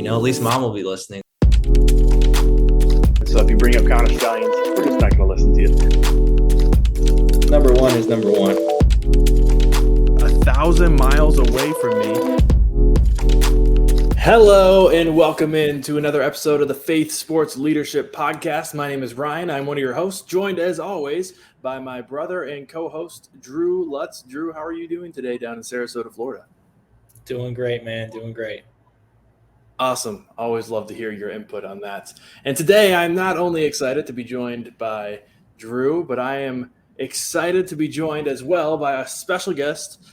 at least mom will be listening. So if you bring up Connor Stallions, we're just not going to listen to you. Number one is number one. 1,000 miles away from me. Hello and welcome into another episode of the Faith Sports Leadership Podcast. My name is Ryan. I'm one of your hosts, joined as always by my brother and co-host, Drew Lutz. Drew, how are you doing today down in Sarasota, Florida? Doing great, man. Doing great. Awesome. Always love to hear your input on that. And today I'm not only excited to be joined by Drew, but I am excited to be joined as well by a special guest,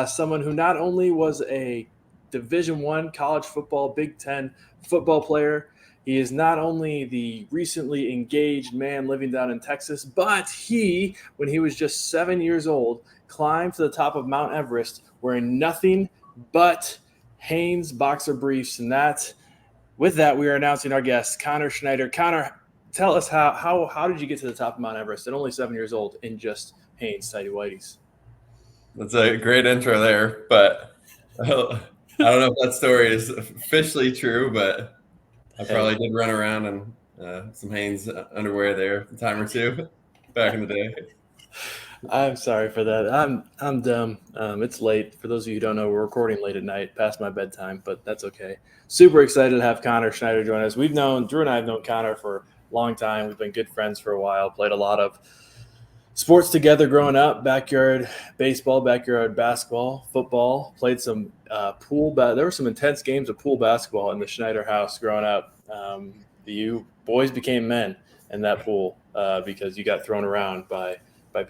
someone who not only was a Division I college football, Big Ten football player. He is not only the recently engaged man living down in Texas, but he, when he was just 7 years old, climbed to the top of Mount Everest wearing nothing but Hanes boxer briefs. And with that, we are announcing our guest, Connor Schneider. Connor, tell us how did you get to the top of Mount Everest at only 7 years old in just Hanes tighty whities? That's a great intro there, but I don't know if that story is officially true, but I probably did run around in some Hanes underwear there a time or two back in the day. I'm sorry for that. I'm dumb. It's late. For those of you who don't know, we're recording late at night, past my bedtime, but that's okay. Super excited to have Connor Schneider join us. Drew and I have known Connor for a long time. We've been good friends for a while, played a lot of sports together growing up, backyard baseball, backyard basketball, football, played some pool. There were some intense games of pool basketball in the Schneider house growing up. You boys became men in that pool because you got thrown around by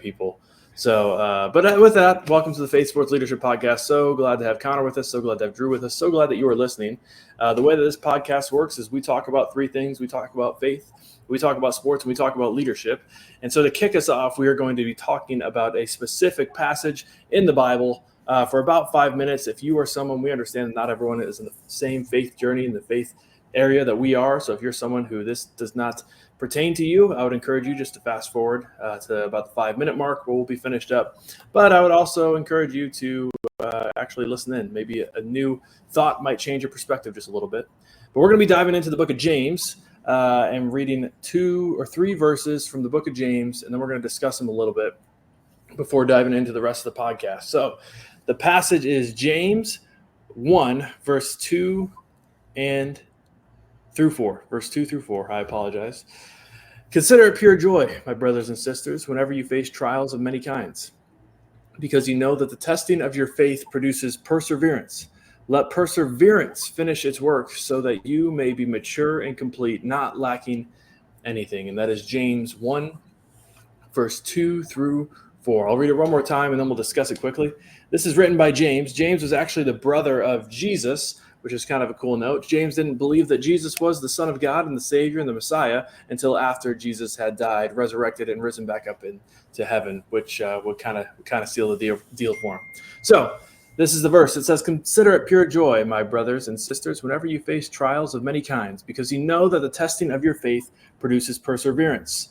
people. So, but with that, welcome to the Faith Sports Leadership Podcast. So glad to have Connor with us. So glad to have Drew with us. So glad that you are listening. The way that this podcast works is we talk about three things. We talk about faith, we talk about sports, and we talk about leadership. And so to kick us off, we are going to be talking about a specific passage in the Bible for about 5 minutes. If you are someone, we understand that not everyone is in the same faith journey, in the faith area that we are. So if you're someone who this does not pertain to you, I would encourage you just to fast forward to about the 5-minute mark where we'll be finished up. But I would also encourage you to actually listen in. Maybe a new thought might change your perspective just a little bit. But we're going to be diving into the book of James and reading 2 or 3 verses from the book of James, and then we're going to discuss them a little bit before diving into the rest of the podcast. So the passage is James 1, verse 2 and through 4, verse 2 through 4. I apologize. Consider it pure joy, my brothers and sisters, whenever you face trials of many kinds, because you know that the testing of your faith produces perseverance. Let perseverance finish its work so that you may be mature and complete, not lacking anything. And that is James 1, verse 2 through 4. I'll read it one more time and then we'll discuss it quickly. This is written by James. James was actually the brother of Jesus, which is kind of a cool note. James didn't believe that Jesus was the Son of God and the Savior and the Messiah until after Jesus had died, resurrected, and risen back up into heaven, which would kind of seal the deal for him. So this is the verse. It says, "Consider it pure joy, my brothers and sisters, whenever you face trials of many kinds, because you know that the testing of your faith produces perseverance.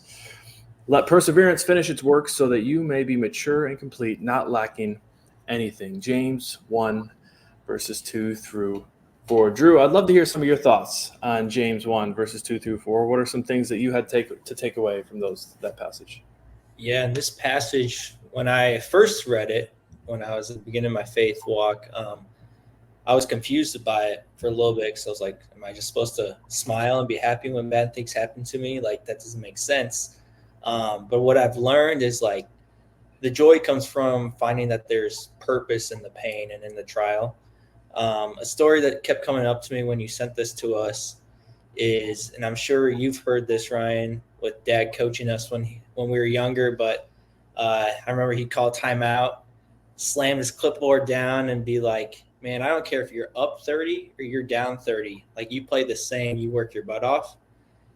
Let perseverance finish its work so that you may be mature and complete, not lacking anything." James 1, verses 2 through 4. Drew, I'd love to hear some of your thoughts on James 1, verses 2 through 4. What are some things that you had to take away from that passage? Yeah, in this passage, when I first read it, when I was at the beginning of my faith walk, I was confused by it for a little bit because I was like, am I just supposed to smile and be happy when bad things happen to me? Like, that doesn't make sense. But what I've learned is, like, the joy comes from finding that there's purpose in the pain and in the trial. A story that kept coming up to me when you sent this to us is, and I'm sure you've heard this, Ryan, with Dad coaching us when we were younger, but I remember he'd call timeout, slam his clipboard down and be like, man, I don't care if you're up 30 or you're down 30. Like, you play the same, you work your butt off.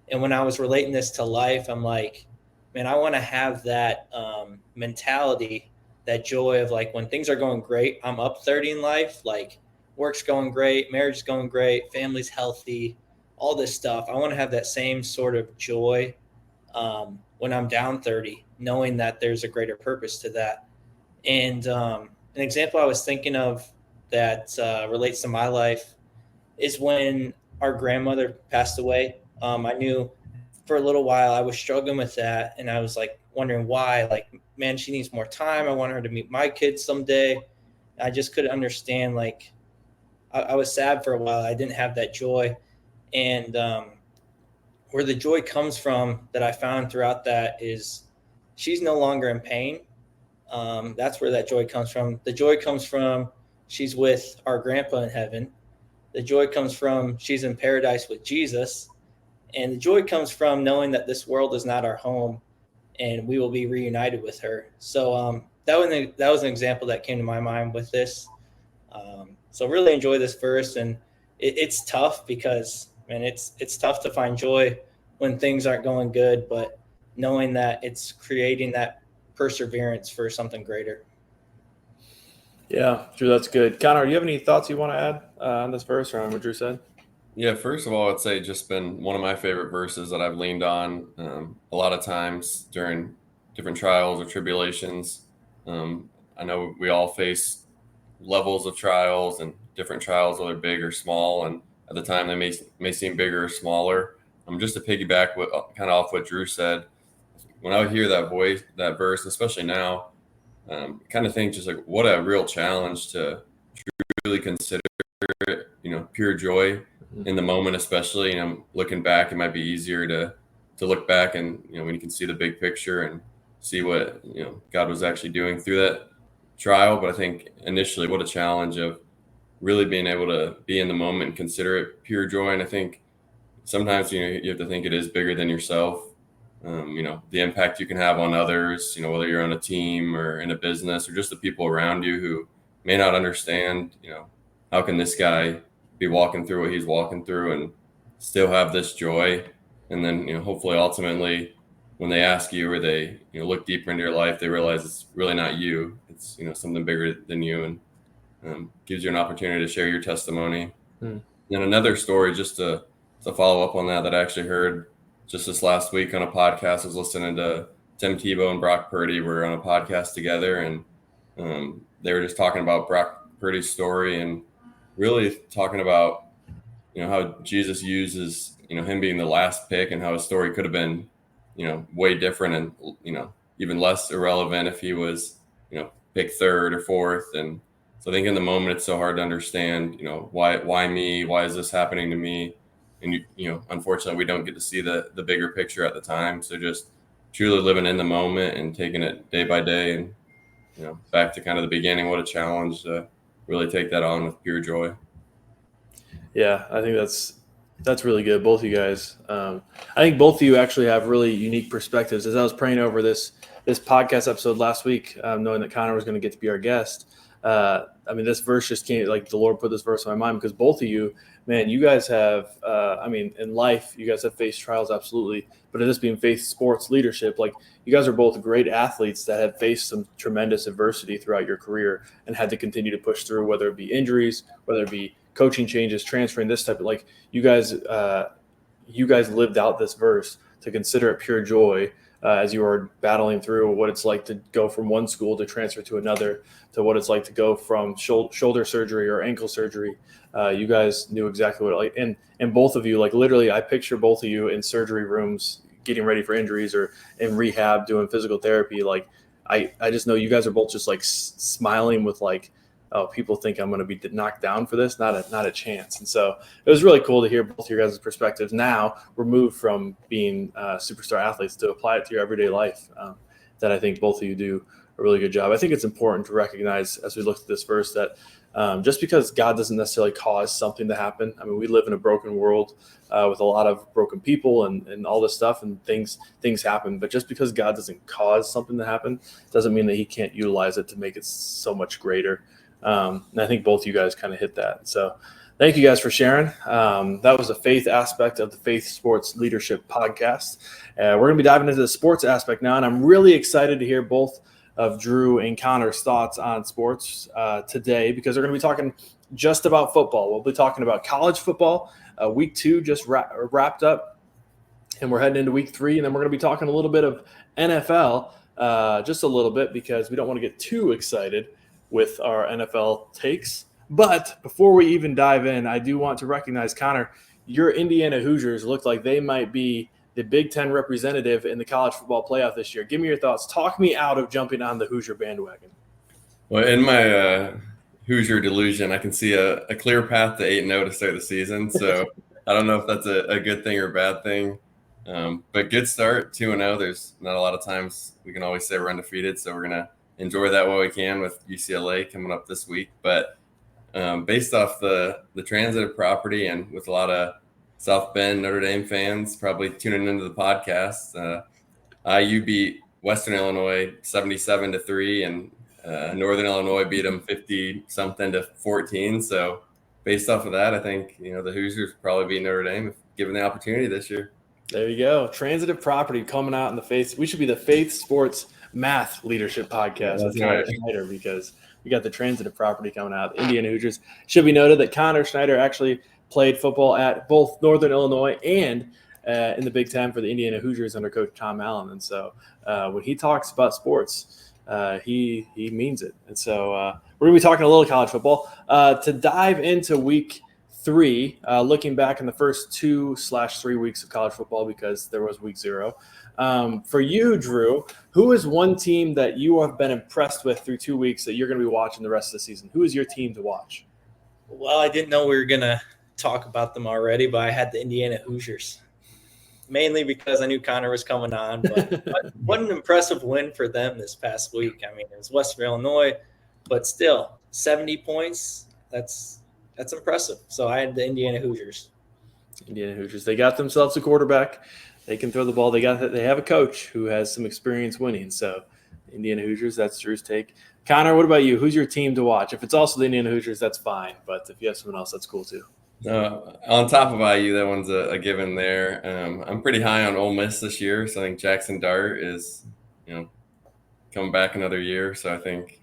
And when I was relating this to life, I'm like, man, I want to have that mentality, that joy of, like, when things are going great, I'm up 30 in life, like, work's going great, marriage is going great, family's healthy, all this stuff. I want to have that same sort of joy when I'm down 30, knowing that there's a greater purpose to that. And an example I was thinking of that relates to my life is when our grandmother passed away. I knew for a little while I was struggling with that, and I was like wondering why. Like, man, she needs more time. I want her to meet my kids someday. I just couldn't understand. Like, I was sad for a while. I didn't have that joy, and where the joy comes from that I found throughout that is she's no longer in pain. That's where that joy comes from. The joy comes from she's with our grandpa in heaven. The joy comes from she's in paradise with Jesus. And the joy comes from knowing that this world is not our home and we will be reunited with her. So that was an example that came to my mind with this. So really enjoy this verse. And it's tough because, man, it's tough to find joy when things aren't going good, but knowing that it's creating that perseverance for something greater. Yeah, Drew, that's good. Connor, do you have any thoughts you want to add on this verse or on what Drew said? Yeah, first of all, I'd say just been one of my favorite verses that I've leaned on a lot of times during different trials or tribulations. I know we all face levels of trials and different trials, whether big or small, and at the time they may seem bigger or smaller. Just to piggyback kind of off what Drew said, when I would hear that verse, especially now, kind of think just like what a real challenge to truly consider it, pure joy in the moment, especially, looking back, it might be easier to look back and, when you can see the big picture and see what, God was actually doing through that trial. But I think initially what a challenge of really being able to be in the moment and consider it pure joy. And I think sometimes, you have to think it is bigger than yourself. The impact you can have on others, whether you're on a team or in a business or just the people around you who may not understand, how can this guy be walking through what he's walking through and still have this joy. And then, hopefully ultimately when they ask you or they, look deeper into your life, they realize it's really not you. It's, something bigger than you, and gives you an opportunity to share your testimony. And another story just to follow up on that I actually heard just this last week on a podcast. I was listening to Tim Tebow and Brock Purdy were on a podcast together, and they were just talking about Brock Purdy's story and really talking about, how Jesus uses, him being the last pick and how his story could have been, way different and, even less irrelevant if he was, picked third or fourth. And so I think in the moment, it's so hard to understand, why me? Why is this happening to me? And, unfortunately, we don't get to see the bigger picture at the time. So just truly living in the moment and taking it day by day and, back to kind of the beginning, what a challenge to really take that on with pure joy. Yeah, I think that's really good. Both of you guys. I think both of you actually have really unique perspectives. As I was praying over this podcast episode last week, knowing that Connor was going to get to be our guest, this verse just came, like the Lord put this verse in my mind because both of you, man, you guys have, in life, you guys have faced trials, absolutely. But in this being faith sports leadership, like you guys are both great athletes that have faced some tremendous adversity throughout your career and had to continue to push through, whether it be injuries, whether it be coaching changes, transferring, this type of, like you guys lived out this verse to consider it pure joy as you are battling through what it's like to go from one school to transfer to another, to what it's like to go from shoulder surgery or ankle surgery. You guys knew exactly what it like, and both of you, like literally, I picture both of you in surgery rooms getting ready for injuries or in rehab doing physical therapy. Like I just know you guys are both just like smiling with like, oh, people think I'm going to be knocked down for this, not a chance. And so it was really cool to hear both your guys' perspectives now removed from being superstar athletes to apply it to your everyday life. That I think both of you do a really good job. I think it's important to recognize as we look at this verse that just because God doesn't necessarily cause something to happen. We live in a broken world with a lot of broken people and all this stuff, and things happen. But just because God doesn't cause something to happen doesn't mean that he can't utilize it to make it so much greater. And I think both of you guys kind of hit that. So thank you guys for sharing. That was the faith aspect of the Faith Sports Leadership Podcast. We're going to be diving into the sports aspect now, and I'm really excited to hear both of Drew and Connor's thoughts on sports today, because they're going to be talking just about football. We'll be talking about college football. Week 2 just wrapped up, and we're heading into week 3, and then we're going to be talking a little bit of NFL, just a little bit, because we don't want to get too excited with our NFL takes. But before we even dive in, I do want to recognize, Connor, your Indiana Hoosiers look like they might be the Big Ten representative in the college football playoff this year. Give me your thoughts. Talk me out of jumping on the Hoosier bandwagon. Well, in my Hoosier delusion, I can see a clear path to 8-0 to start the season. So I don't know if that's a good thing or a bad thing. But good start, 2-0. There's not a lot of times we can always say we're undefeated. So we're going to enjoy that while we can with UCLA coming up this week. But based off the transitive property and with a lot of South Bend Notre Dame fans probably tuning into the podcast, IU beat Western Illinois 77-3, and Northern Illinois beat them 50-something to 14. So based off of that, I think the Hoosiers probably beat Notre Dame if given the opportunity this year. There you go. Transitive property coming out in the Faith. We should be the Faith Sports Math Leadership Podcast with Connor Schneider, because we got the transitive property coming out. Indiana Hoosiers. Should be noted that Connor Schneider actually played football at both Northern Illinois and in the Big Ten for the Indiana Hoosiers under Coach Tom Allen. And so when he talks about sports, he means it. And so we're going to be talking a little college football. To dive into week 3, looking back in the first 2/3 weeks of college football, because there was week 0. For you, Drew, who is one team that you have been impressed with through 2 weeks that you're going to be watching the rest of the season? Who is your team to watch? Well, I didn't know we were going to talk about them already, but I had the Indiana Hoosiers, mainly because I knew Connor was coming on. But what an impressive win for them this past week. I mean, it was Western Illinois, but still 70 points. That's impressive. So I had the Indiana Hoosiers. Indiana Hoosiers. They got themselves a quarterback. They can throw the ball. They have a coach who has some experience winning. So Indiana Hoosiers, that's Drew's take. Connor, what about you? Who's your team to watch? If it's also the Indiana Hoosiers, that's fine. But if you have someone else, that's cool too. On top of IU, that one's a given there. I'm pretty high on Ole Miss this year, so I think Jackson Dart is, coming back another year. So I think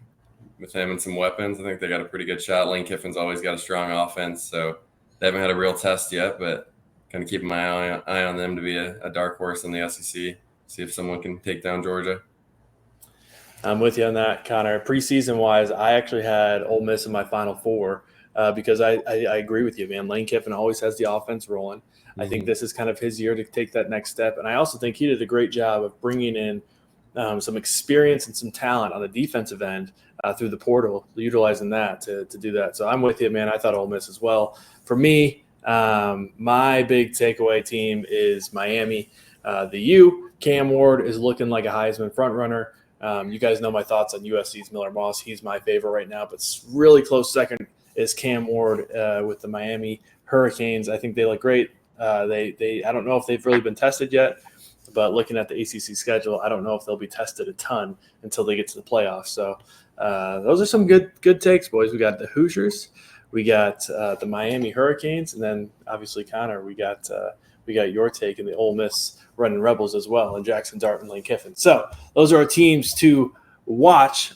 with him and some weapons, I think they got a pretty good shot. Lane Kiffin's always got a strong offense, so they haven't had a real test yet, but kind of keeping my eye on them to be a dark horse in the SEC. See if someone can take down Georgia. I'm with you on that, Connor. Preseason-wise, I actually had Ole Miss in my Final Four. Because I agree with you, man. Lane Kiffin always has the offense rolling. Mm-hmm. I think this is kind of his year to take that next step. And I also think he did a great job of bringing in some experience and some talent on the defensive end through the portal, utilizing that to do that. So I'm with you, man. I thought Ole Miss as well. For me, my big takeaway team is Miami. The U, Cam Ward is looking like a Heisman frontrunner. You guys know my thoughts on USC's Miller Moss. He's my favorite right now, but really close second is Cam Ward with the Miami Hurricanes. I think they look great. I don't know if they've really been tested yet, but looking at the ACC schedule, I don't know if they'll be tested a ton until they get to the playoffs. So those are some good takes, boys. We got the Hoosiers, we got the Miami Hurricanes, and then obviously Connor, we got your take in the Ole Miss running Rebels as well, and Jackson Dart and Lane Kiffin. So those are our teams to watch.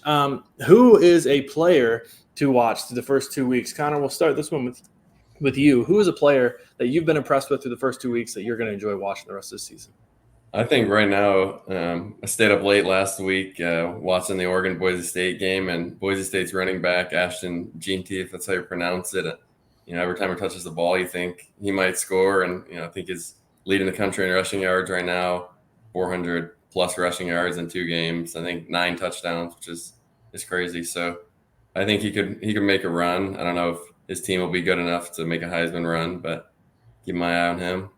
Who is a player to watch through the first 2 weeks? Connor, we'll start this one with you. Who is a player that you've been impressed with through the first 2 weeks that you're going to enjoy watching the rest of the season? I think right now, I stayed up late last week watching the Oregon-Boise State game, and Boise State's running back, Ashton Jeanty, if that's how you pronounce it. Every time he touches the ball, you think he might score, and I think he's leading the country in rushing yards right now, 400-plus rushing yards in 2 games. I think 9 touchdowns, which is crazy. So I think he could make a run. I don't know if his team will be good enough to make a Heisman run, but keep my eye on him.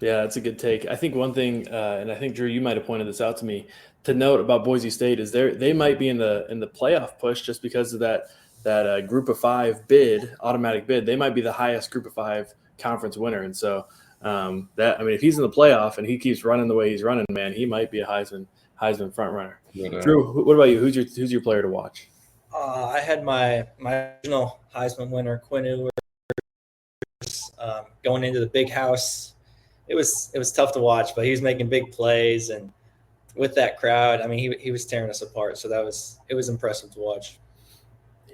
Yeah, that's a good take. I think one thing, and I think Drew, you might have pointed this out to me, to note about Boise State is they might be in the playoff push just because of that Group of 5 bid, automatic bid. They might be the highest Group of 5 conference winner, and so if he's in the playoff and he keeps running the way he's running, man, he might be a Heisman front runner. Drew, what about you? Who's your player to watch? I had my original Heisman winner, Quinn Ewers, going into the big house. It was tough to watch, but he was making big plays, and with that crowd, I mean, he was tearing us apart. So it was impressive to watch.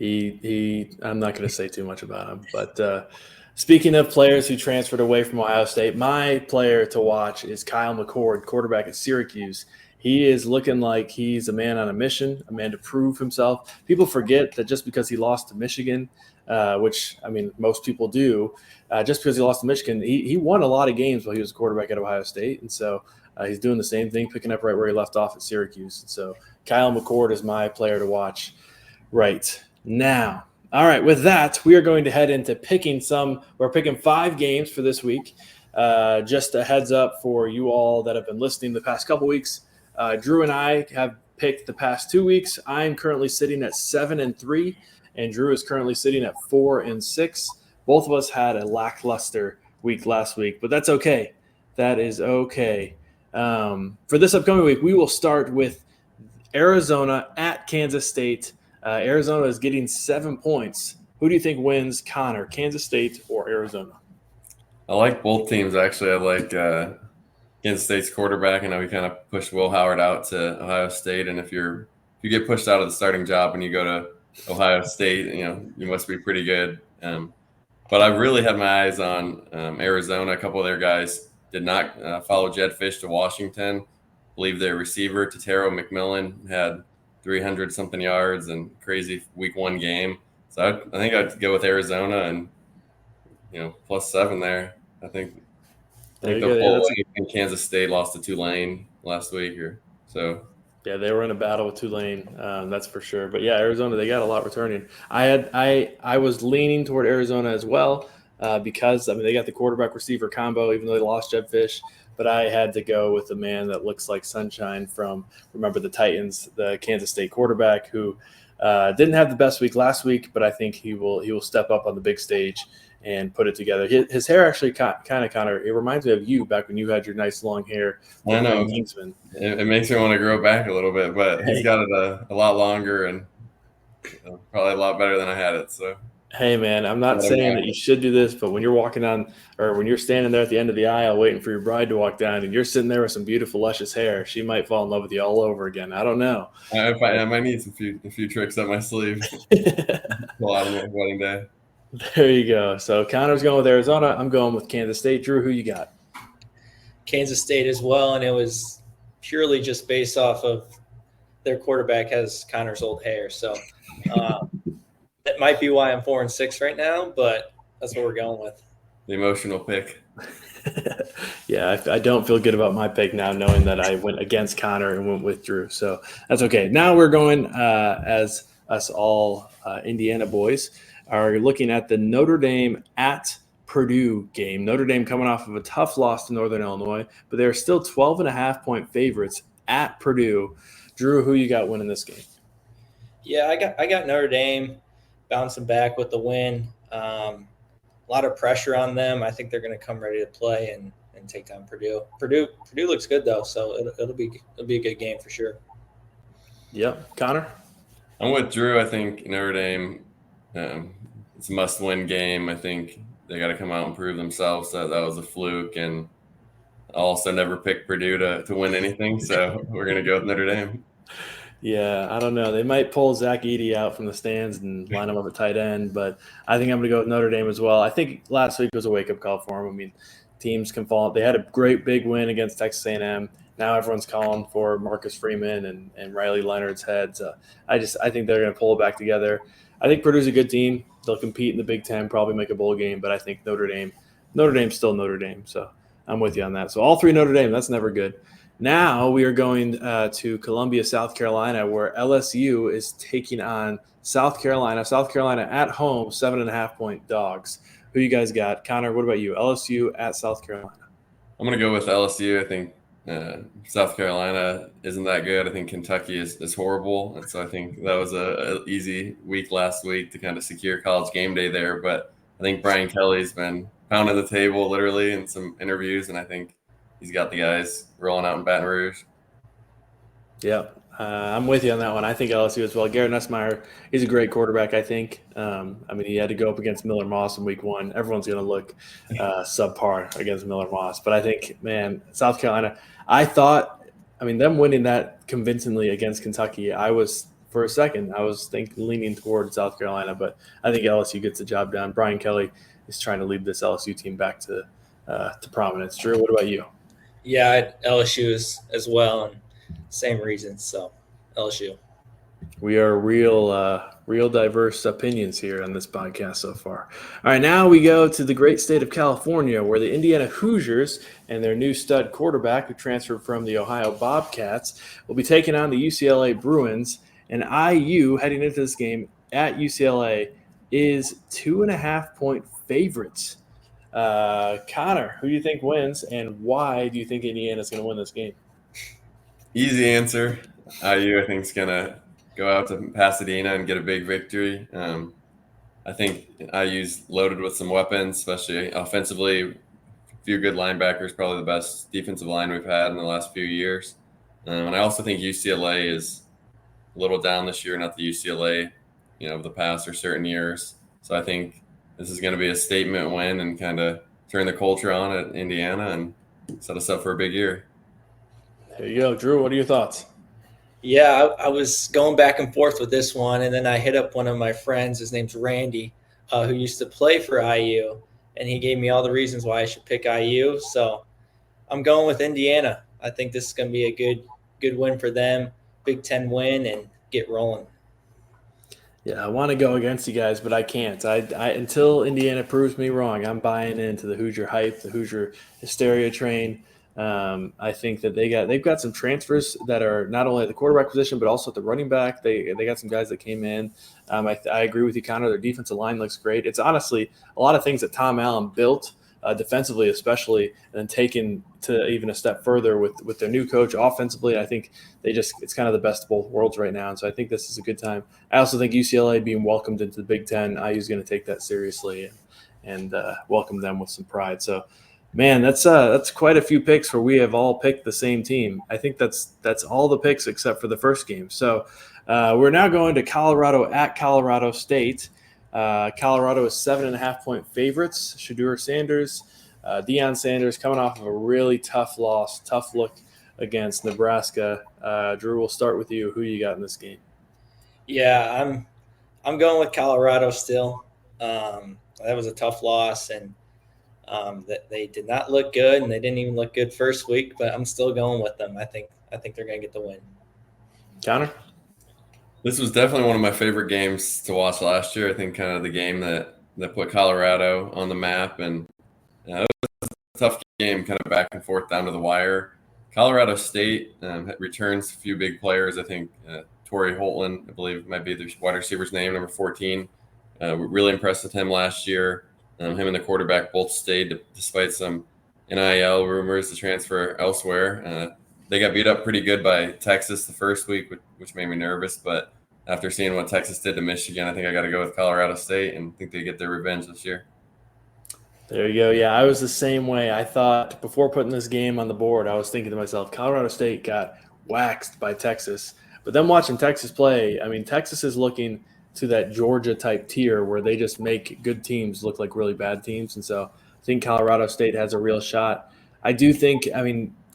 I'm not going to say too much about him, but speaking of players who transferred away from Ohio State, my player to watch is Kyle McCord, quarterback at Syracuse. He is looking like he's a man on a mission, a man to prove himself. People forget that just because he lost to Michigan, which, I mean, most people do. Just because he lost to Michigan, he won a lot of games while he was quarterback at Ohio State. And so he's doing the same thing, picking up right where he left off at Syracuse. And so Kyle McCord is my player to watch right now. All right, with that, we are going to head into we're picking 5 games for this week. Just a heads up for you all that have been listening the past couple weeks. Drew and I have picked the past 2 weeks. I'm currently sitting at 7-3, and Drew is currently sitting at 4-6. Both of us had a lackluster week last week, but that's okay. That is okay. For this upcoming week, we will start with Arizona at Kansas State. Arizona is getting 7 points. Who do you think wins, Connor, Kansas State or Arizona? I like both teams, actually. I like Kansas State's quarterback. I know he kind of pushed Will Howard out to Ohio State, and if you get pushed out of the starting job and you go to Ohio State, you must be pretty good. But I really had my eyes on Arizona. A couple of their guys did not follow Jed Fish to Washington. I believe their receiver, Tatero McMillan, had 300-something yards and crazy week 1 game. So I think I'd go with Arizona and, +7 there. I think they'll pull away. And Kansas State lost to Tulane last week so. Yeah, they were in a battle with Tulane, that's for sure. But yeah, Arizona, they got a lot returning. I was leaning toward Arizona as well because they got the quarterback receiver combo, even though they lost Jed Fish. But I had to go with the man that looks like sunshine from, remember, the Titans, the Kansas State quarterback, who didn't have the best week last week, but I think he will step up on the big stage and put it together. His hair actually kind of it reminds me of you back when you had your nice long hair. I know. It makes me want to grow back a little bit, but he's got it a lot longer and probably a lot better than I had it. So. Hey, man, I'm not saying that you should do this, but when you're walking on or when you're standing there at the end of the aisle waiting for your bride to walk down and you're sitting there with some beautiful, luscious hair, she might fall in love with you all over again. I don't know. I might need a few tricks up my sleeve. Pull out on my wedding day. There you go. So Connor's going with Arizona. I'm going with Kansas State. Drew, who you got? Kansas State as well, and it was purely just based off of their quarterback has Connor's old hair. So that might be why I'm 4-6 right now, but that's what we're going with. The emotional pick. Yeah, I don't feel good about my pick now, knowing that I went against Connor and went with Drew. So that's okay. Now we're going as us all Indiana boys are looking at the Notre Dame at Purdue game. Notre Dame coming off of a tough loss to Northern Illinois, but they're still 12.5-point favorites at Purdue. Drew, who you got winning this game? Yeah, I got Notre Dame bouncing back with the win. A lot of pressure on them. I think they're going to come ready to play and take down Purdue. Purdue looks good though, so it'll be a good game for sure. Yep, Connor. I'm with Drew. I think Notre Dame. It's a must-win game. I think they got to come out and prove themselves that was a fluke, and I also never picked Purdue to win anything, so we're going to go with Notre Dame. Yeah, I don't know. They might pull Zach Edey out from the stands and line him up at tight end, but I think I'm going to go with Notre Dame as well. I think last week was a wake-up call for them. I mean, teams can fall. They had a great big win against Texas A&M. Now everyone's calling for Marcus Freeman and Riley Leonard's head. So I think they're going to pull it back together. I think Purdue's a good team. They'll compete in the Big Ten, probably make a bowl game, but I think Notre Dame's still Notre Dame. So I'm with you on that. So all 3 Notre Dame, that's never good. Now we are going to Columbia, South Carolina, where LSU is taking on South Carolina. South Carolina at home, 7.5-point dogs. Who you guys got? Connor, what about you? LSU at South Carolina. I'm going to go with LSU. I think South Carolina isn't that good. I think Kentucky is horrible. And so I think that was a easy week last week to kind of secure College game day there. But I think Brian Kelly's been pounding the table literally in some interviews, and I think he's got the guys rolling out in Baton Rouge. Yeah, I'm with you on that one. I think LSU as well. Garrett Nussmeier, he's a great quarterback, I think. He had to go up against Miller Moss in week 1. Everyone's going to look subpar against Miller Moss. But I think, man, South Carolina, I thought, them winning that convincingly against Kentucky, for a second, I was leaning toward South Carolina. But I think LSU gets the job done. Brian Kelly is trying to lead this LSU team back to prominence. Drew, what about you? Yeah, LSU as well, and same reasons. So LSU. We are real diverse opinions here on this podcast so far. All right, now we go to the great state of California, where the Indiana Hoosiers and their new stud quarterback, who transferred from the Ohio Bobcats, will be taking on the UCLA Bruins. And IU, heading into this game at UCLA, is 2.5-point favorites. Connor, who do you think wins, and why do you think Indiana is going to win this game? Easy answer. IU, I think, is going to go out to Pasadena and get a big victory. I think IU's loaded with some weapons, especially offensively. A few good linebackers, probably the best defensive line we've had in the last few years. And I also think UCLA is a little down this year, not the UCLA, of the past or certain years. So I think this is going to be a statement win and kind of turn the culture on at Indiana and set us up for a big year. There you go. Drew, what are your thoughts? Yeah, I was going back and forth with this one, and then I hit up one of my friends. His name's Randy, who used to play for IU, and he gave me all the reasons why I should pick IU. So I'm going with Indiana. I think this is going to be a good win for them, Big Ten win, and get rolling. Yeah, I want to go against you guys, but I can't. I until Indiana proves me wrong, I'm buying into the Hoosier hype, the Hoosier hysteria train. I think that they've got some transfers that are not only at the quarterback position but also at the running back. They got some guys that came in. I agree with you, Connor. Their defensive line looks great. It's honestly a lot of things that Tom Allen built defensively, especially, and then taken to even a step further with their new coach. Offensively, I think it's kind of the best of both worlds right now, and so I think this is a good time. I also think UCLA being welcomed into the Big Ten, IU is going to take that seriously and welcome them with some pride. So. Man, that's quite a few picks where we have all picked the same team. I think that's all the picks except for the first game. So we're now going to Colorado at Colorado State. Colorado is 7.5-point favorites. Shedeur Sanders, Deion Sanders coming off of a really tough loss, tough look against Nebraska. Drew, we'll start with you. Who you got in this game? Yeah, I'm going with Colorado still. That was a tough loss, and that they did not look good, and they didn't even look good first week. But I'm still going with them. I think they're going to get the win. Connor? This was definitely one of my favorite games to watch last year. I think kind of the game that put Colorado on the map, and it was a tough game, kind of back and forth down to the wire. Colorado State returns a few big players. I think Torrey Holtland, I believe, might be the wide receiver's name, number 14. Really impressed with him last year. Him and the quarterback both stayed despite some NIL rumors to transfer elsewhere. They got beat up pretty good by Texas the first week, which made me nervous. But after seeing what Texas did to Michigan, I think I got to go with Colorado State and think they get their revenge this year. There you go. Yeah, I was the same way. I thought before putting this game on the board, I was thinking to myself, Colorado State got waxed by Texas. But then watching Texas play, I mean, Texas is looking – to that Georgia-type tier where they just make good teams look like really bad teams. And so I think Colorado State has a real shot. I do think,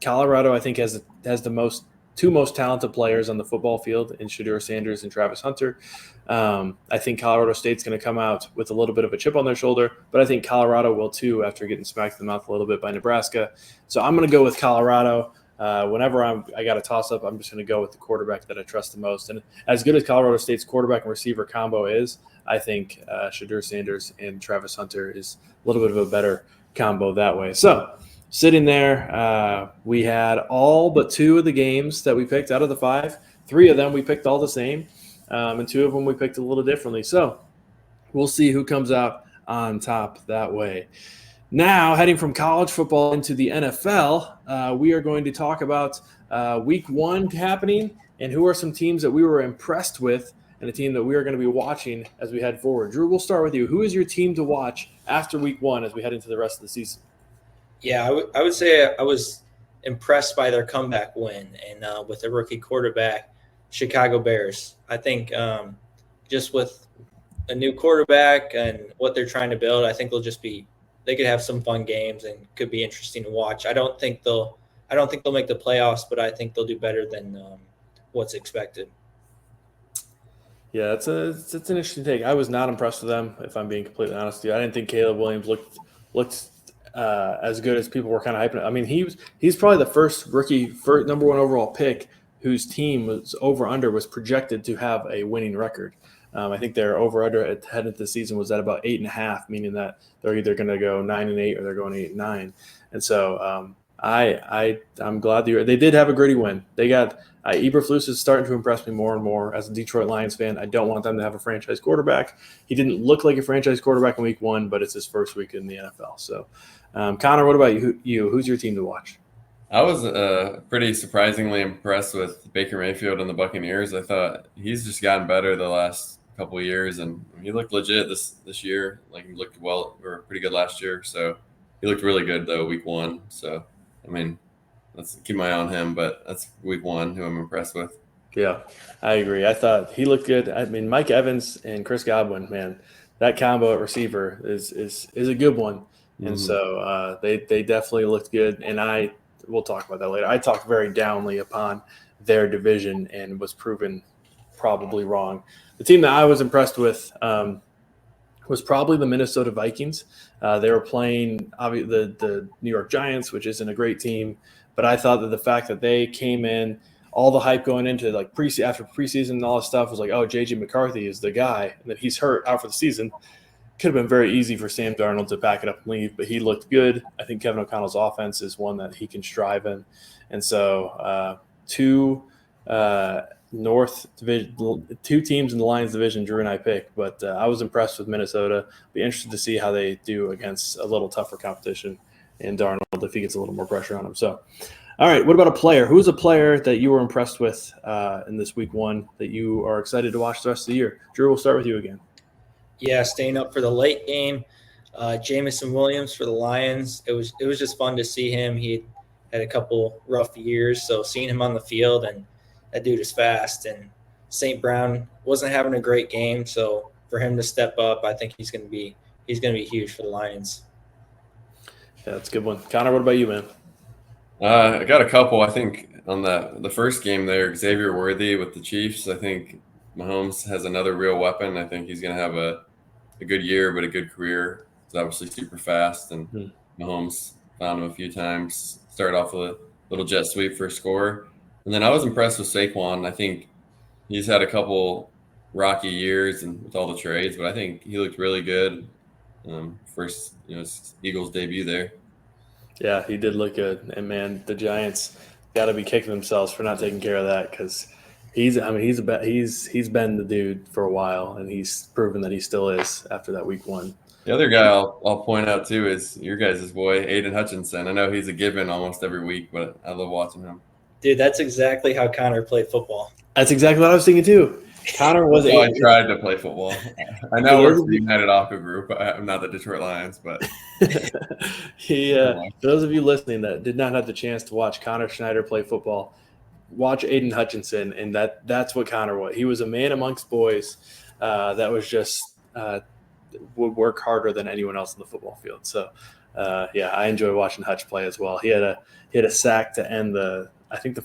Colorado, I think, has the two most talented players on the football field in Shedeur Sanders and Travis Hunter. I think Colorado State's going to come out with a little bit of a chip on their shoulder, but I think Colorado will too after getting smacked in the mouth a little bit by Nebraska. So I'm going to go with Colorado. Whenever I got a toss-up, I'm just going to go with the quarterback that I trust the most. And as good as Colorado State's quarterback and receiver combo is, I think Shedeur Sanders and Travis Hunter is a little bit of a better combo that way. So sitting there, we had all but 2 of the games that we picked out of the 5. 3 of them we picked all the same, and 2 of them we picked a little differently. So we'll see who comes out on top that way. Now, heading from college football into the NFL, we are going to talk about week 1 happening and who are some teams that we were impressed with and a team that we are going to be watching as we head forward. Drew, we'll start with you. Who is your team to watch after week 1 as we head into the rest of the season? Yeah, I would say I was impressed by their comeback win and with the rookie quarterback, Chicago Bears. I think just with a new quarterback and what they're trying to build, I think they could have some fun games and could be interesting to watch. I don't think they'll make the playoffs, but I think they'll do better than what's expected. Yeah, it's an interesting take. I was not impressed with them, if I'm being completely honest with you. I didn't think Caleb Williams looked as good as people were kind of hyping it. I mean, he's probably the first number 1 overall pick whose team was over-under was projected to have a winning record. I think their over-under at head of the season was at about 8.5, meaning that they're either going to go 9-8 or they're going 8-9. And so I'm glad they did have a gritty win. They got Eberflus is starting to impress me more and more as a Detroit Lions fan. I don't want them to have a franchise quarterback. He didn't look like a franchise quarterback in week 1, but it's his first week in the NFL. So, Connor, what about you? Who's your team to watch? I was pretty surprisingly impressed with Baker Mayfield and the Buccaneers. I thought he's just gotten better the last couple of years, and he looked legit this year. Like, he looked well or pretty good last year. So he looked really good though week 1. So I mean, let's keep my eye on him. But that's week 1 who I'm impressed with. Yeah, I agree. I thought he looked good. I mean, Mike Evans and Chris Godwin, man, that combo at receiver is a good one. And so they definitely looked good. And we'll talk about that later. I talked very downly upon their division and was proven probably wrong. The team that I was impressed with was probably the Minnesota Vikings. They were playing the New York Giants, which isn't a great team. But I thought that the fact that they came in, all the hype going into like after preseason and all this stuff was like, oh, J.J. McCarthy is the guy, and that he's hurt out for the season. Could have been very easy for Sam Darnold to pack it up and leave, but he looked good. I think Kevin O'Connell's offense is one that he can strive in. And so two teams in the Lions division Drew and I picked, but I was impressed with Minnesota. Be interested to see how they do against a little tougher competition and Darnold if he gets a little more pressure on him. So, all right, what about a player? Who's a player that you were impressed with in this week 1 that you are excited to watch the rest of the year? Drew, we'll start with you again. Yeah, staying up for the late game. Jamison Williams for the Lions. It was just fun to see him. He had a couple rough years, so seeing him on the field, and that dude is fast. And St. Brown wasn't having a great game, so for him to step up, I think he's going to be huge for the Lions. Yeah, that's a good one. Connor, what about you, man? I got a couple. I think on the first game there, Xavier Worthy with the Chiefs. I think Mahomes has another real weapon. I think he's going to have a good year, but a good career. He's obviously super fast, and Mahomes found him a few times. Started off with a little jet sweep for a score. And then I was impressed with Saquon. I think he's had a couple rocky years and with all the trades, but I think he looked really good. First, his Eagles debut there. Yeah, he did look good. And man, the Giants got to be kicking themselves for not taking care of that, because he's been the dude for a while, and he's proven that he still is after that week 1. The other guy I'll point out too is your guys' boy, Aiden Hutchinson. I know he's a given almost every week, but I love watching him. Dude, that's exactly how Connor played football. That's exactly what I was thinking too. Connor was I tried to play football. I know we're the United Aqua Group. I'm not the Detroit Lions, but for those of you listening that did not have the chance to watch Connor Schneider play football, watch Aiden Hutchinson, and that's what Connor was. He was a man amongst boys that was just would work harder than anyone else in the football field. So, I enjoy watching Hutch play as well. He had a sack to end the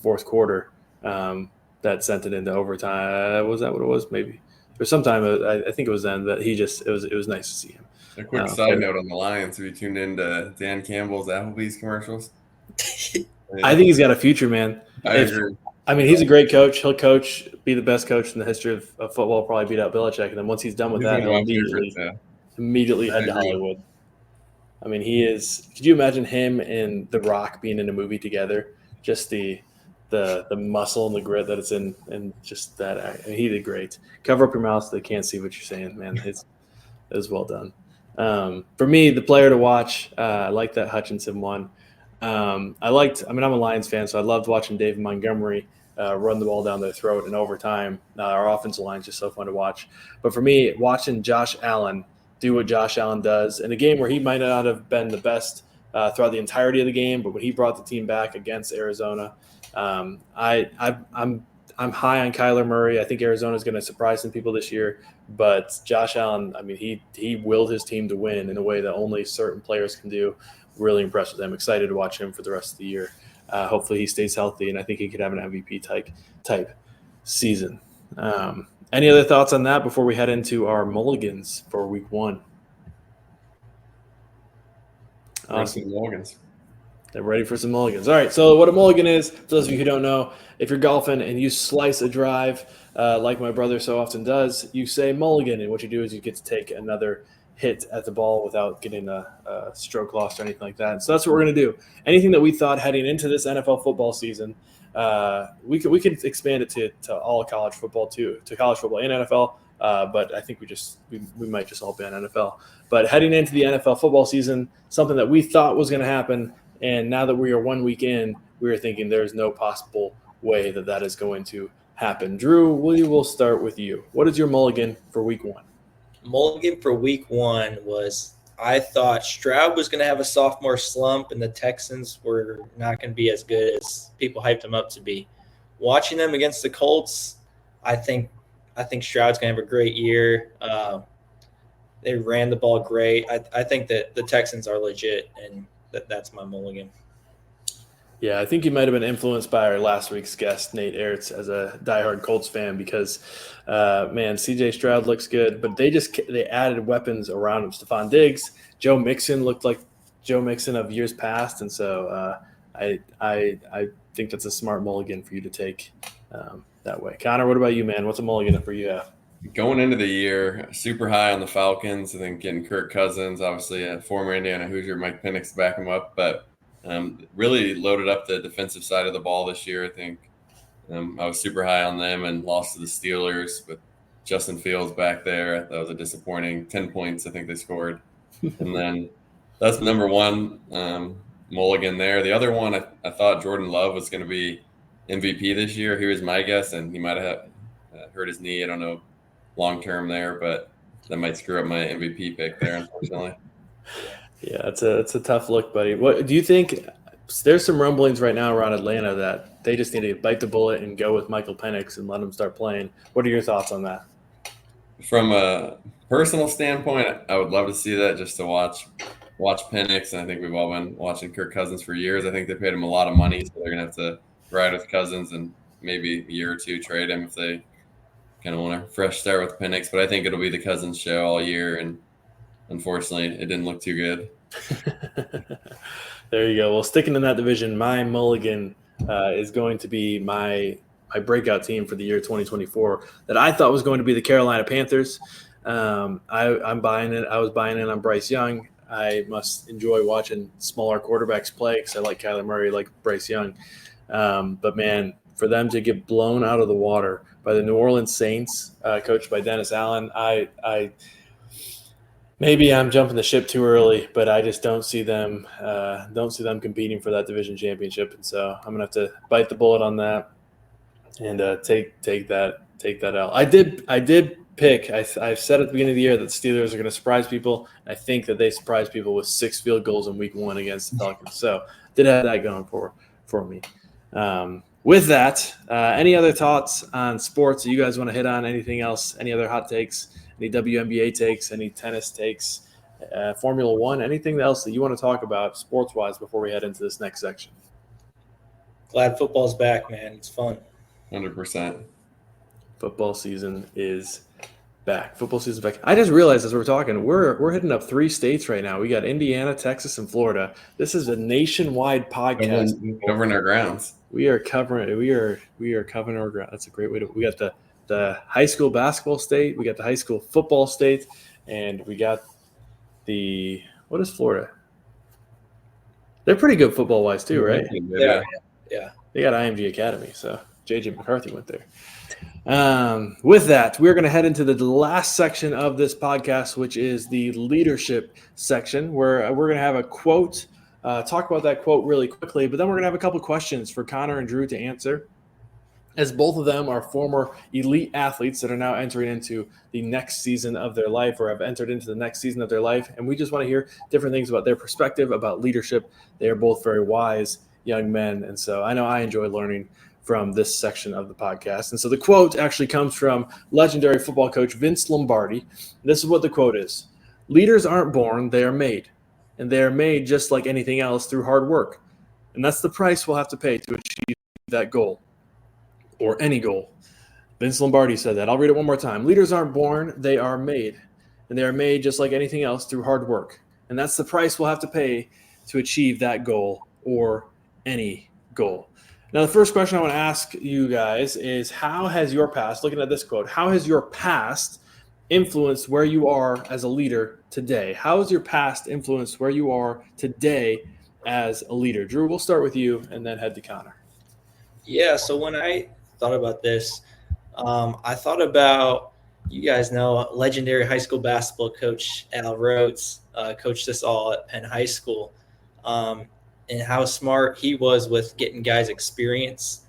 fourth quarter that sent it into overtime. Was that what it was? Maybe or sometime. I think it was then that it was nice to see him. A quick side note on the Lions: have you tuned into Dan Campbell's Applebee's commercials? I think he's got a future, man. I agree. I mean, he's a great coach. He'll be the best coach in the history of football, probably beat out Belichick. And then once he's done with that, he'll immediately head to Hollywood. I mean, he is – could you imagine him and The Rock being in a movie together? Just the muscle and the grit that it's in, and just that. I mean, he did great. Cover up your mouth so they can't see what you're saying, man. It was well done. For me, the player to watch, I like that Hutchinson one. I'm a Lions fan, so I loved watching David Montgomery run the ball down their throat in overtime. Our offensive line is just so fun to watch. But for me, watching Josh Allen do what Josh Allen does in a game where he might not have been the best throughout the entirety of the game, but when he brought the team back against Arizona, I'm high on Kyler Murray. I think Arizona is going to surprise some people this year. But Josh Allen, I mean, he willed his team to win in a way that only certain players can do. Really impressed with him. Excited to watch him for the rest of the year. Hopefully he stays healthy, and I think he could have an MVP type season. Any other thoughts on that before we head into our mulligans for week 1? Awesome. Mulligans. They're ready for some mulligans. All right, so what a mulligan is, for those of you who don't know, if you're golfing and you slice a drive like my brother so often does, you say mulligan, and what you do is you get to take another hit at the ball without getting a stroke lost or anything like that. So that's what we're going to do. Anything that we thought heading into this NFL football season, we could expand it to all college football too, to college football and NFL. But I think we might just all be on NFL. But heading into the NFL football season, something that we thought was going to happen, and now that we are 1 week in, we are thinking there's no possible way that is going to happen. Drew, we will start with you. What is your mulligan for week 1? Mulligan for week 1 was I thought Stroud was going to have a sophomore slump and the Texans were not going to be as good as people hyped them up to be. Watching them against the Colts, I think Stroud's going to have a great year. They ran the ball great. I think that the Texans are legit, and that's my mulligan. Yeah, I think you might have been influenced by our last week's guest, Nate Ertz, as a diehard Colts fan because, man, C.J. Stroud looks good, but they added weapons around him. Stephon Diggs, Joe Mixon looked like Joe Mixon of years past, and so I think that's a smart mulligan for you to take that way. Connor, what about you, man? What's a mulligan for you? Going into the year, super high on the Falcons. I think getting Kirk Cousins, obviously a former Indiana Hoosier, Mike Penix to back him up, but really loaded up the defensive side of the ball this year. I think I was super high on them and lost to the Steelers with Justin Fields back there. That was a disappointing 10 points I think they scored. And then that's number one mulligan there. The other one, I thought Jordan Love was going to be MVP this year. He was my guess, and he might have hurt his knee. I don't know long-term there, but that might screw up my MVP pick there, unfortunately. Yeah, it's a tough look, buddy. What do you think? There's some rumblings right now around Atlanta that they just need to bite the bullet and go with Michael Penix and let him start playing. What are your thoughts on that? From a personal standpoint, I would love to see that just to watch Penix. And I think we've all been watching Kirk Cousins for years. I think they paid him a lot of money, so they're going to have to ride with Cousins and maybe a year or two trade him if they kind of want a fresh start with Penix. But I think it'll be the Cousins show all year, and unfortunately, it didn't look too good. There you go. Well, sticking in that division, my mulligan is going to be my breakout team for the year 2024 that I thought was going to be the Carolina Panthers. I'm buying it. I was buying in on Bryce Young. I must enjoy watching smaller quarterbacks play because I like Kyler Murray, like Bryce Young. But, man, for them to get blown out of the water by the New Orleans Saints, coached by Dennis Allen, maybe I'm jumping the ship too early, but I just don't see them competing for that division championship, and so I'm gonna have to bite the bullet on that and take that out. I did pick. I've said at the beginning of the year that the Steelers are going to surprise people. I think that they surprised people with 6 field goals in week 1 against the Falcons, so did have that going for me. With that, any other thoughts on sports that you guys want to hit on? Anything else? Any other hot takes? Any WNBA takes, any tennis takes, Formula One, anything else that you want to talk about sports-wise before we head into this next section? Glad football's back, man. It's fun. 100%. Football season is back. I just realized as we're talking, we're hitting up 3 states right now. We got Indiana, Texas, and Florida. This is a nationwide podcast. Covering our grounds. We are covering our ground. That's a great way to. We got the high school basketball state, we got the high school football state, and we got what is Florida? They're pretty good football-wise too, right? Yeah. They got IMG Academy, so J.J. McCarthy went there. With that, we're going to head into the last section of this podcast, which is the leadership section, where we're going to have a quote, talk about that quote really quickly, but then we're going to have a couple questions for Connor and Drew to answer, as both of them are former elite athletes that are now entering into the next season of their life or have entered into the next season of their life. And we just want to hear different things about their perspective, about leadership. They are both very wise young men. And so I know I enjoy learning from this section of the podcast. And so the quote actually comes from legendary football coach Vince Lombardi. This is what the quote is: "Leaders aren't born, they are made. And they are made just like anything else through hard work. And that's the price we'll have to pay to achieve that goal." Or any goal. Vince Lombardi said that. I'll read it one more time. "Leaders aren't born, they are made. And they are made just like anything else through hard work. And that's the price we'll have to pay to achieve that goal or any goal. Now, the first question I want to ask you guys is, how has your past, looking at this quote, how has your past influenced where you are as a leader today? How has your past influenced where you are today as a leader? Drew, we'll start with you and then head to Connor. Yeah, so when I thought about this, I thought about, you guys know, legendary high school basketball coach Al Rhodes coached us all at Penn High School, and how smart he was with getting guys experience,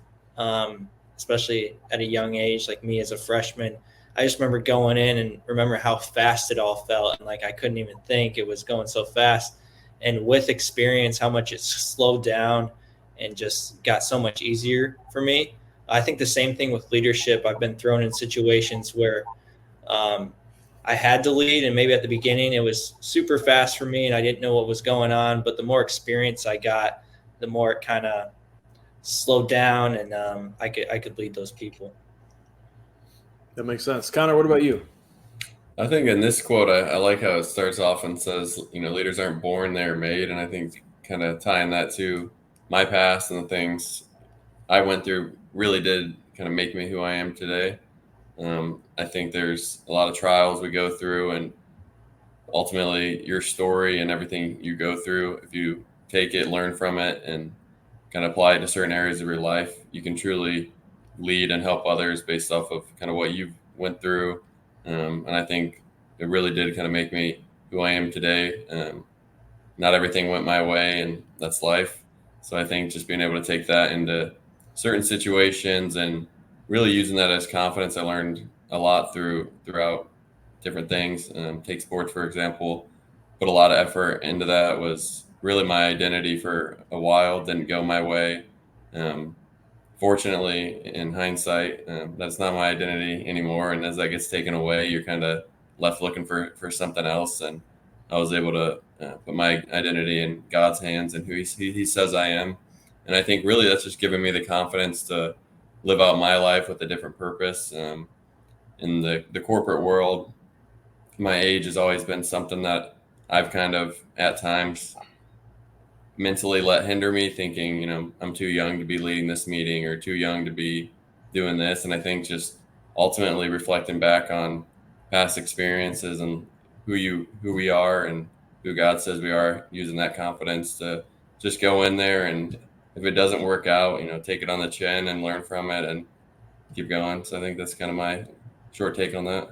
especially at a young age, like me as a freshman. I just remember going in and remember how fast it all felt, and like I couldn't even think, it was going so fast. And with experience, how much it slowed down and just got so much easier for me. I think the same thing with leadership. I've been thrown in situations where I had to lead, and maybe at the beginning it was super fast for me and I didn't know what was going on. But the more experience I got, the more it kind of slowed down, and I could lead those people. That makes sense. Connor, what about you? I think in this quote, I like how it starts off and says, leaders aren't born, they're made. And I think kind of tying that to my past and the things I went through really did kind of make me who I am today. I think there's a lot of trials we go through, and ultimately your story and everything you go through, if you take it, learn from it, and kind of apply it to certain areas of your life, you can truly lead and help others based off of kind of what you went through. And I think it really did kind of make me who I am today. Not everything went my way, and that's life. So I think just being able to take that into certain situations and really using that as confidence, I learned a lot throughout different things. Take sports, for example, put a lot of effort into that, was really my identity for a while, didn't go my way. Fortunately, in hindsight, that's not my identity anymore. And as that gets taken away, you're kind of left looking for something else. And I was able to put my identity in God's hands and who he says I am. And I think really that's just given me the confidence to live out my life with a different purpose. In the corporate world, my age has always been something that I've kind of at times mentally let hinder me, thinking, I'm too young to be leading this meeting or too young to be doing this. And I think just ultimately reflecting back on past experiences and who we are and who God says we are, using that confidence to just go in there, and if it doesn't work out, take it on the chin and learn from it and keep going. So I think that's kind of my short take on that.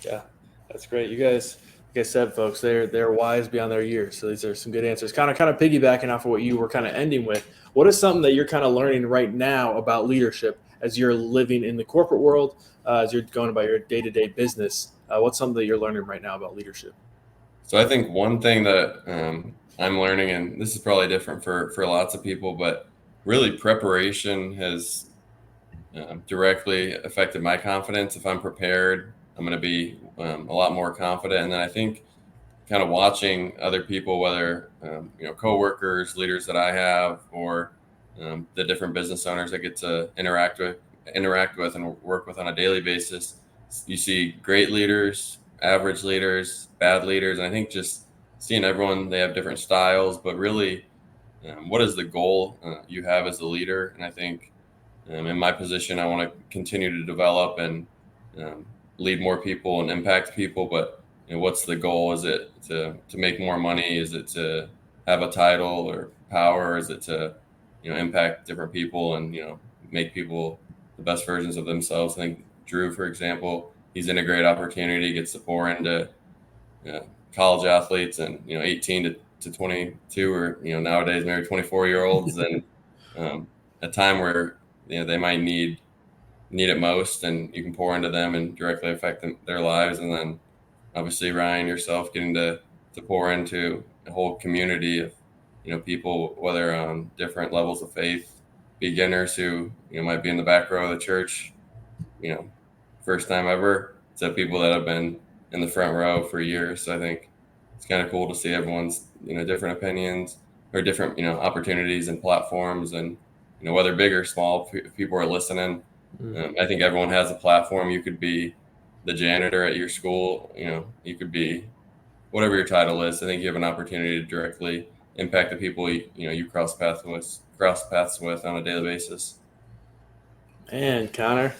Yeah, that's great. You guys, like I said, folks, they're wise beyond their years. So these are some good answers. Kind of piggybacking off of what you were kind of ending with. What is something that you're kind of learning right now about leadership as you're living in the corporate world, as you're going about your day-to-day business? What's something that you're learning right now about leadership? So I think one thing that I'm learning, and this is probably different for lots of people, but really preparation has directly affected my confidence. If I'm prepared, I'm going to be a lot more confident. And then I think kind of watching other people, whether coworkers, leaders that I have, or the different business owners I get to interact with and work with on a daily basis, you see great leaders, average leaders, bad leaders, and I think just seeing everyone, they have different styles, but really, what is the goal you have as a leader? And I think in my position, I want to continue to develop and lead more people and impact people. But what's the goal? Is it to make more money? Is it to have a title or power? Is it to impact different people and make people the best versions of themselves? I think Drew, for example, he's in a great opportunity, gets to pour into college athletes and 18 to 22, or nowadays maybe 24-year-olds, and a time where they might need it most, and you can pour into them and directly affect their lives. And then obviously Ryan, yourself, getting to pour into a whole community of people, whether on different levels of faith, beginners who might be in the back row of the church first time ever, to people that have been in the front row for years. So I think it's kind of cool to see everyone's different opinions or different opportunities and platforms, and whether big or small, if people are listening. I think everyone has a platform. You could be the janitor at your school, you could be whatever your title is. I think you have an opportunity to directly impact the people you cross paths with on a daily basis. And Connor,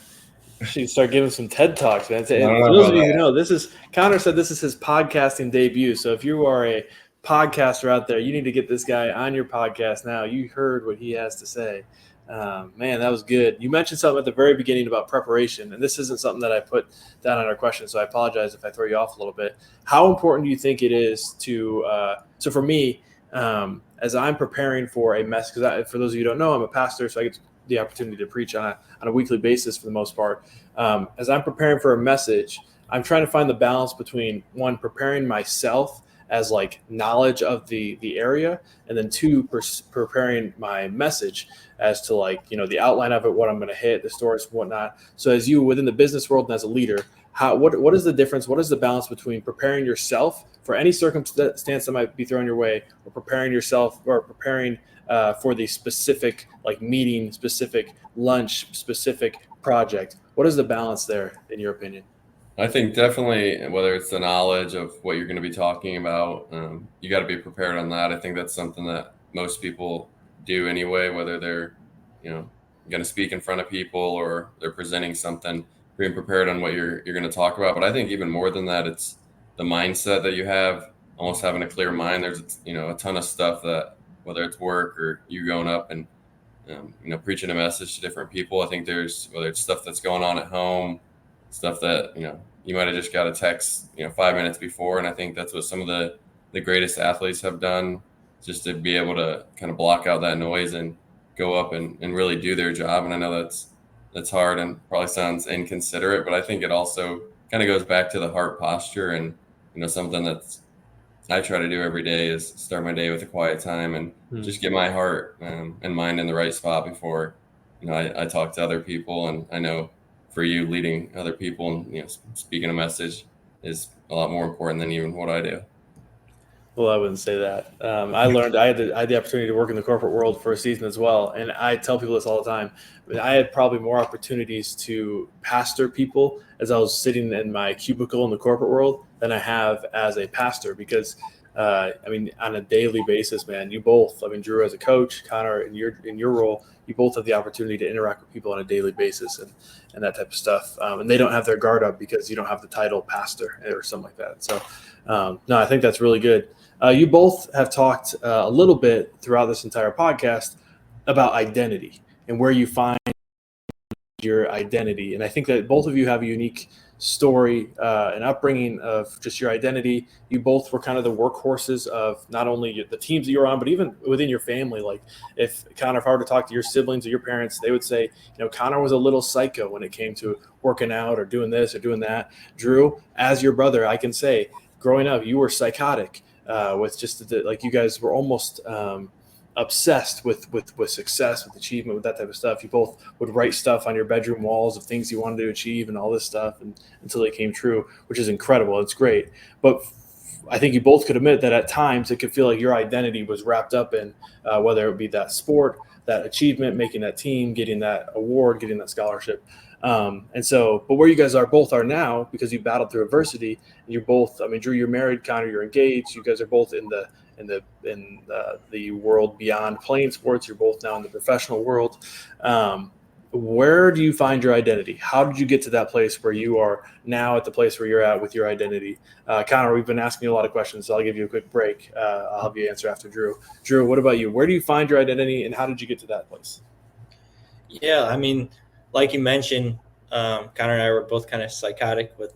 she start giving some TED Talks, man. For I don't know those of about you who know, Connor said this is his podcasting debut. So if you are a podcaster out there, you need to get this guy on your podcast now. You heard what he has to say. Man, that was good. You mentioned something at the very beginning about preparation, and this isn't something that I put down on our question, so I apologize if I throw you off a little bit. How important do you think it is to so for me, as I'm preparing for a message, because for those of you who don't know, I'm a pastor, so I get the opportunity to preach on a weekly basis for the most part. As I'm preparing for a message, I'm trying to find the balance between, one, preparing myself as like knowledge of the area, and then two, preparing my message as to like, the outline of it, what I'm going to hit, the stories, whatnot. So as you within the business world and as a leader, what is the difference? What is the balance between preparing yourself for any circumstance that might be thrown your way, or preparing yourself or preparing for the specific like meeting, specific lunch, specific project? What is the balance there in your opinion? I think definitely, whether it's the knowledge of what you're going to be talking about, you got to be prepared on that. I think that's something that most people do anyway, whether they're, going to speak in front of people or they're presenting something, being prepared on what you're going to talk about. But I think even more than that, it's the mindset that you have, almost having a clear mind. There's, a ton of stuff that, whether it's work or you going up and, preaching a message to different people. I think whether it's stuff that's going on at home, stuff that, you might have just got a text, 5 minutes before. And I think that's what some of the greatest athletes have done, just to be able to kind of block out that noise and go up and really do their job. And I know that's hard and probably sounds inconsiderate, but I think it also kind of goes back to the heart posture. And, something that's I try to do every day is start my day with a quiet time and just get my heart and mind in the right spot before, I talk to other people. And I know for you, leading other people and speaking a message is a lot more important than even what I do. Well, I wouldn't say that. I had the opportunity to work in the corporate world for a season as well, and I tell people this all the time. I had probably more opportunities to pastor people as I was sitting in my cubicle in the corporate world than I have as a pastor, because on a daily basis, man, you both, Drew as a coach, Connor in your role, you both have the opportunity to interact with people on a daily basis and that type of stuff. And they don't have their guard up because you don't have the title pastor or something like that. So, no, I think that's really good. You both have talked a little bit throughout this entire podcast about identity and where you find your identity. And I think that both of you have a unique story and upbringing of just your identity. You both were kind of the workhorses of not only the teams that you're on, but even within your family. Like if I were to talk to your siblings or your parents, they would say, Connor was a little psycho when it came to working out or doing this or doing that. Drew, as your brother, I can say, growing up, you were psychotic with just like you guys were almost obsessed with success, with achievement, with that type of stuff. You both would write stuff on your bedroom walls of things you wanted to achieve and all this stuff, and until they came true, which is incredible. It's great. But I think you both could admit that at times it could feel like your identity was wrapped up in whether it be that sport, that achievement, making that team, getting that award, getting that scholarship. But where you guys both are now, because you battled through adversity, and you're both, Drew, you're married, Connor, you're engaged. You guys are both in the world beyond playing sports. You're both now in the professional world. Where do you find your identity? How did you get to that place where you are now at the place where you're at with your identity? Connor, we've been asking you a lot of questions, so I'll give you a quick break. I'll have you answer after Drew. Drew, what about you? Where do you find your identity, and how did you get to that place? Yeah, like you mentioned, Connor and I were both kind of psychotic with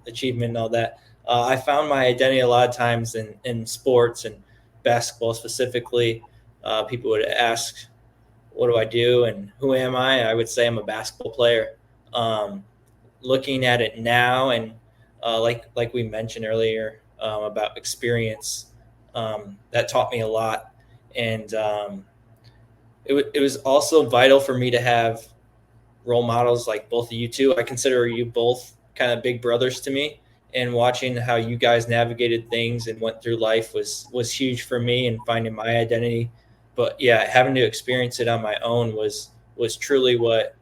achievement and all that. I found my identity a lot of times in sports and basketball specifically. People would ask, what do I do and who am I? I would say I'm a basketball player. Looking at it now and like we mentioned earlier about experience, that taught me a lot. And it was also vital for me to have role models like both of you two. I consider you both kind of big brothers to me, and watching how you guys navigated things and went through life was huge for me and finding my identity. But yeah, having to experience it on my own was truly what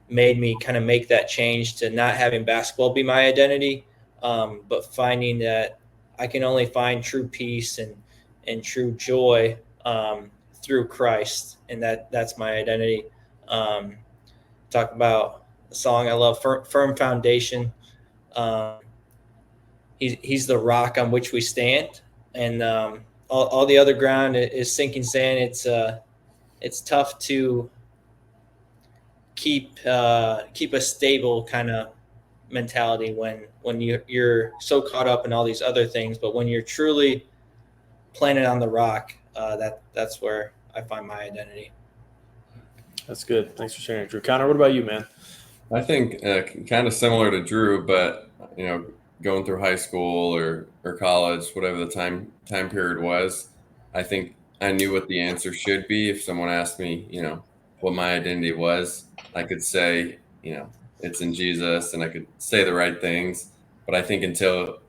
made me kind of make that change to not having basketball be my identity, but finding that I can only find true peace and true joy through Christ, and that's my identity. Um, Talk about a song I love, Firm Foundation. Um, he's the rock on which we stand, and all the other ground is sinking sand. It's tough to keep a stable kind of mentality when you're so caught up in all these other things, but when you're truly planted on the rock, that's where I find my identity. That's good. Thanks for sharing, Drew. Connor, what about you, man? I think kind of similar to Drew, but going through high school or college, whatever the time period was, I think I knew what the answer should be. If someone asked me, what my identity was, I could say, it's in Jesus, and I could say the right things. But I think until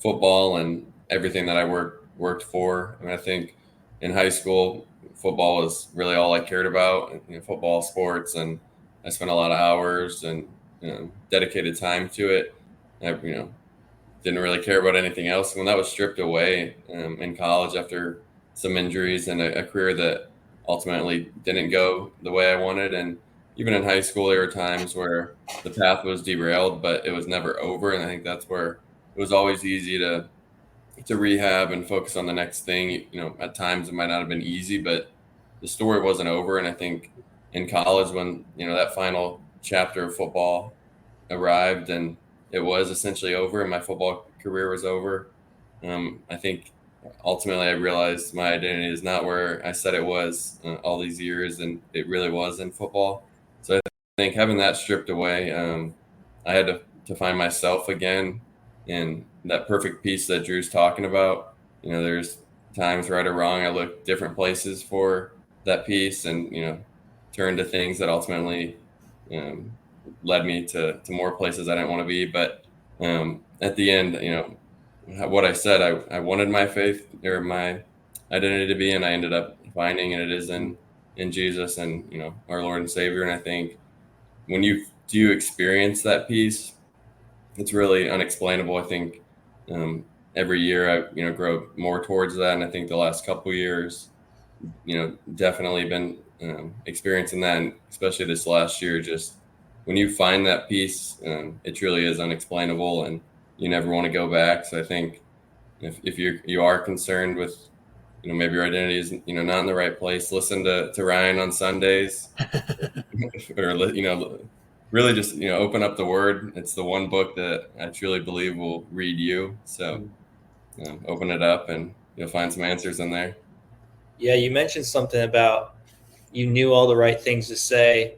football and everything that I worked for, I think in high school, football was really all I cared about. Football, sports, and I spent a lot of hours and dedicated time to it. I didn't really care about anything else. When that was stripped away in college after some injuries and a career that ultimately didn't go the way I wanted, and even in high school, there were times where the path was derailed, but it was never over. And I think that's where it was always easy to rehab and focus on the next thing. At times it might not have been easy, but the story wasn't over. And I think in college, when that final chapter of football arrived and it was essentially over and my football career was over, I think ultimately I realized my identity is not where I said it was all these years, and it really was in football. So I think having that stripped away, I had to find myself again in that perfect piece that Drew's talking about. There's times, right or wrong, I look different places for that piece, and turned to things that ultimately led me to more places I didn't want to be. But at the end, what I said, I wanted my faith or my identity to be, and I ended up finding, and it is in Jesus and our Lord and Savior. And I think when you do experience that peace, it's really unexplainable. I think every year I grow more towards that, and I think the last couple of years, definitely been experiencing that, and especially this last year, just when you find that peace, it truly is unexplainable, and you never want to go back. So I think if you are concerned with maybe your identity is not in the right place, listen to Ryan on Sundays, or really just open up the Word. It's the one book that I truly believe will read you. So open it up, and you'll find some answers in there. Yeah, you mentioned something about you knew all the right things to say.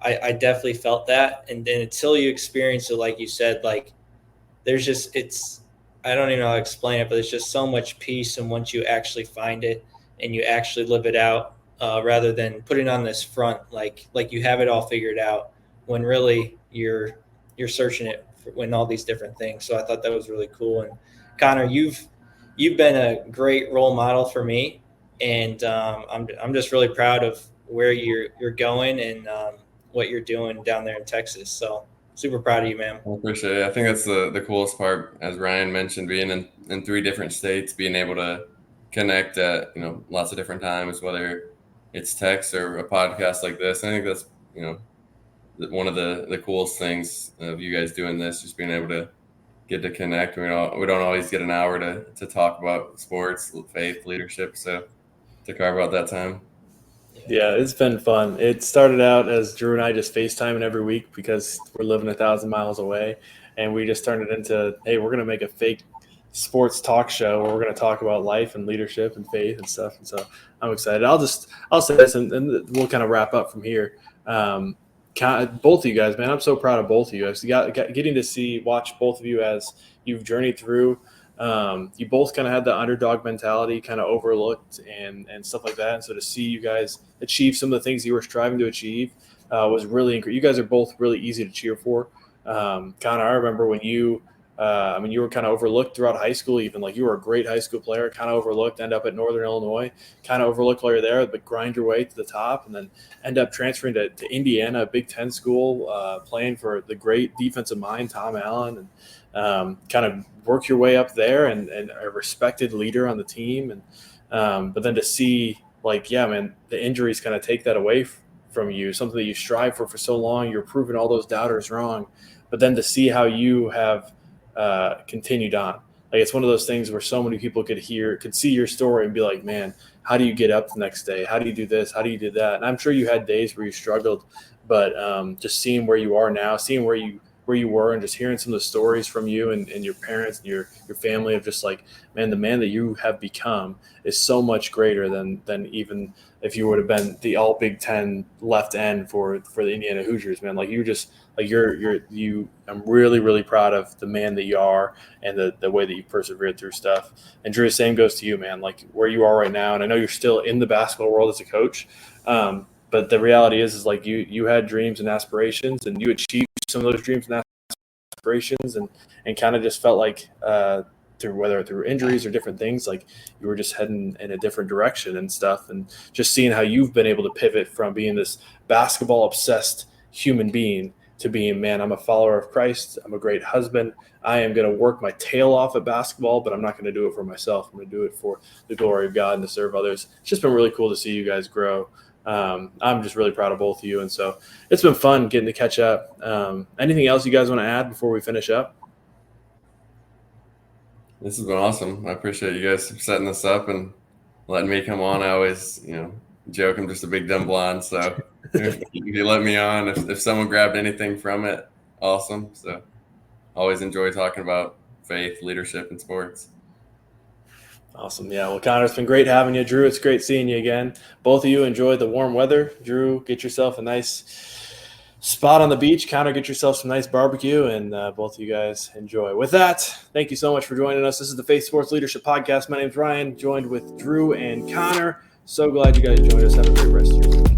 I definitely felt that, and then until you experience it, like you said, like there's just I don't even know how to explain it, but there's just so much peace, and once you actually find it and you actually live it out, rather than putting on this front like you have it all figured out, when really you're searching it in all these different things. So I thought that was really cool. And Connor, you've been a great role model for me, and I'm just really proud of where you're going and what you're doing down there in Texas. So super proud of you, man. I appreciate it. I think that's the coolest part, as Ryan mentioned, being in 3 different states, being able to connect at lots of different times, whether it's text or a podcast like this. I think that's one of the coolest things of you guys doing this, just being able to get to connect. We don't always get an hour to talk about sports, faith, leadership, so to carve out that time. Yeah, it's been fun. It started out as Drew and I just FaceTiming every week because we're living 1,000 miles away, and we just turned it into, hey, we're going to make a fake sports talk show where we're going to talk about life and leadership and faith and stuff. And so I'm excited. I'll say this, and we'll kind of wrap up from here. Both of you guys, man, I'm so proud of both of you guys. Getting to watch both of you as you've journeyed through. You both kind of had the underdog mentality, kind of overlooked and stuff like that. And so to see you guys achieve some of the things you were striving to achieve was really incredible. You guys are both really easy to cheer for. Connor, I remember when you were kind of overlooked throughout high school, even like you were a great high school player, kind of overlooked, end up at Northern Illinois, kind of overlooked while you're there, but grind your way to the top and then end up transferring to Indiana, a Big Ten school, playing for the great defensive mind, Tom Allen, and kind of work your way up there and a respected leader on the team. And but then to see, like, yeah, man, the injuries kind of take that away from you, something that you strive for so long. You're proving all those doubters wrong. But then to see how you have continued on. Like, it's one of those things where so many people could see your story and be like, man, how do you get up the next day? How do you do this? How do you do that? And I'm sure you had days where you struggled, but just seeing where you are now, seeing where you were, and just hearing some of the stories from you and your parents and your family of just like, man, the man that you have become is so much greater than even if you would have been the all Big Ten left end for the Indiana Hoosiers, man. Like, you just like I'm really, really proud of the man that you are and the way that you persevered through stuff. And Drew, the same goes to you, man, like where you are right now. And I know you're still in the basketball world as a coach. But the reality is like you had dreams and aspirations, and you achieved some of those dreams and aspirations, and kind of just felt like through injuries or different things, like you were just heading in a different direction and stuff. And just seeing how you've been able to pivot from being this basketball obsessed human being to being, man, I'm a follower of Christ. I'm a great husband. I am going to work my tail off at basketball, but I'm not going to do it for myself. I'm going to do it for the glory of God and to serve others. It's just been really cool to see you guys grow. I'm just really proud of both of you. And so it's been fun getting to catch up. Anything else you guys want to add before we finish up? This has been awesome. I appreciate you guys setting this up and letting me come on. I always, joke I'm just a big dumb blonde. So if you let me on, if someone grabbed anything from it, awesome. So always enjoy talking about faith, leadership, and sports. Awesome. Yeah. Well, Connor, it's been great having you. Drew, it's great seeing you again. Both of you enjoy the warm weather. Drew, get yourself a nice spot on the beach. Connor, get yourself some nice barbecue, and both of you guys enjoy. With that, thank you so much for joining us. This is the Faith Sports Leadership Podcast. My name is Ryan, joined with Drew and Connor. So glad you guys joined us. Have a great rest of your week.